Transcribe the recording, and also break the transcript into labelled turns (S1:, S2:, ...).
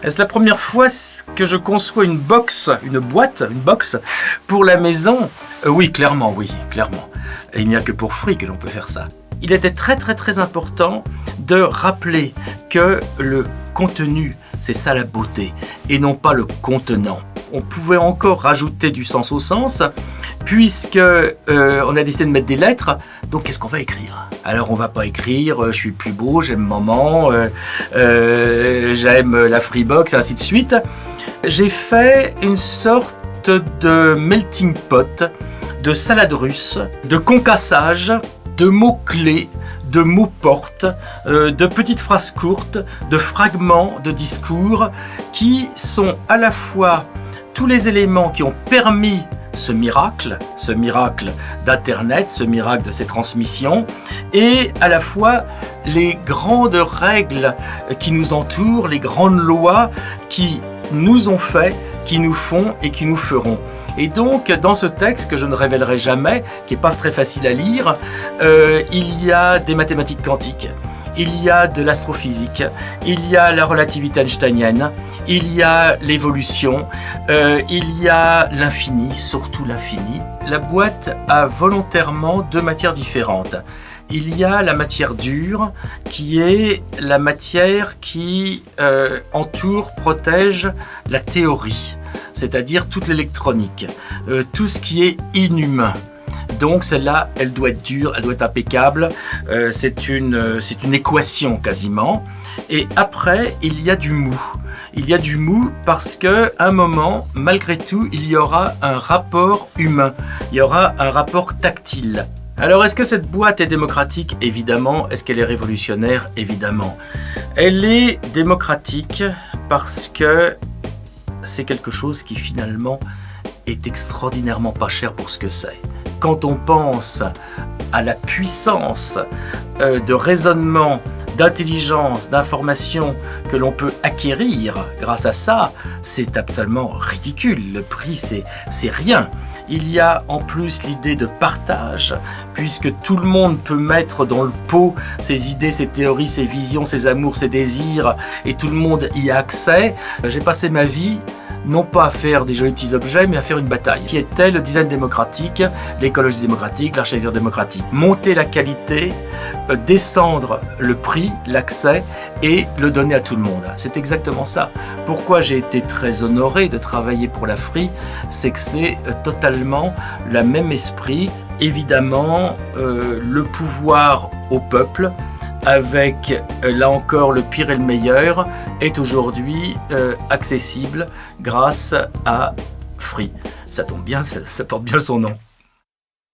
S1: Est-ce la première fois que je conçois une box pour la maison? Oui, clairement. Et il n'y a que pour Free que l'on peut faire ça. Il était très important de rappeler que le contenu, c'est ça la beauté, et non pas le contenant. On pouvait encore rajouter du sens au sens, puisque on a décidé de mettre des lettres. Donc qu'est-ce qu'on va écrire? Alors on va pas écrire je suis plus beau, j'aime maman, j'aime la Freebox, et ainsi de suite. J'ai fait une sorte de melting pot, de salade russe, de concassage, de mots-clés, de mots-portes, de petites phrases courtes, de fragments de discours qui sont à la fois tous les éléments qui ont permis ce miracle d'Internet, ce miracle de ces transmissions, et à la fois les grandes règles qui nous entourent, les grandes lois qui nous ont fait, qui nous font et qui nous feront. Et donc, dans ce texte que je ne révélerai jamais, qui n'est pas très facile à lire, il y a des mathématiques quantiques, il y a de l'astrophysique, il y a la relativité einsteinienne, il y a l'évolution, il y a l'infini, surtout l'infini. La boîte a volontairement deux matières différentes. Il y a la matière dure, qui est la matière qui entoure, protège la théorie, c'est-à-dire toute l'électronique, tout ce qui est inhumain. Donc celle-là, elle doit être dure, elle doit être impeccable, c'est une équation quasiment. Et après, il y a du mou. Il y a du mou parce qu'à un moment, malgré tout, il y aura un rapport humain, il y aura un rapport tactile. Alors, est-ce que cette boîte est démocratique? Évidemment. Est-ce qu'elle est révolutionnaire? Évidemment. Elle est démocratique parce que c'est quelque chose qui finalement est extraordinairement pas cher pour ce que c'est. Quand on pense à la puissance de raisonnement, d'intelligence, d'information que l'on peut acquérir grâce à ça, c'est absolument ridicule. Le prix, c'est rien. Il y a en plus l'idée de partage, puisque tout le monde peut mettre dans le pot ses idées, ses théories, ses visions, ses amours, ses désirs, et tout le monde y a accès. J'ai passé ma vie non pas à faire des jolis petits objets, mais à faire une bataille, qui était le design démocratique, l'écologie démocratique, l'architecture démocratique. Monter la qualité, descendre le prix, l'accès, et le donner à tout le monde. C'est exactement ça. Pourquoi j'ai été très honoré de travailler pour la Free, c'est que c'est totalement le même esprit. Évidemment, le pouvoir au peuple, avec là encore le pire et le meilleur, est aujourd'hui accessible grâce à Free. Ça tombe bien, ça porte bien son nom.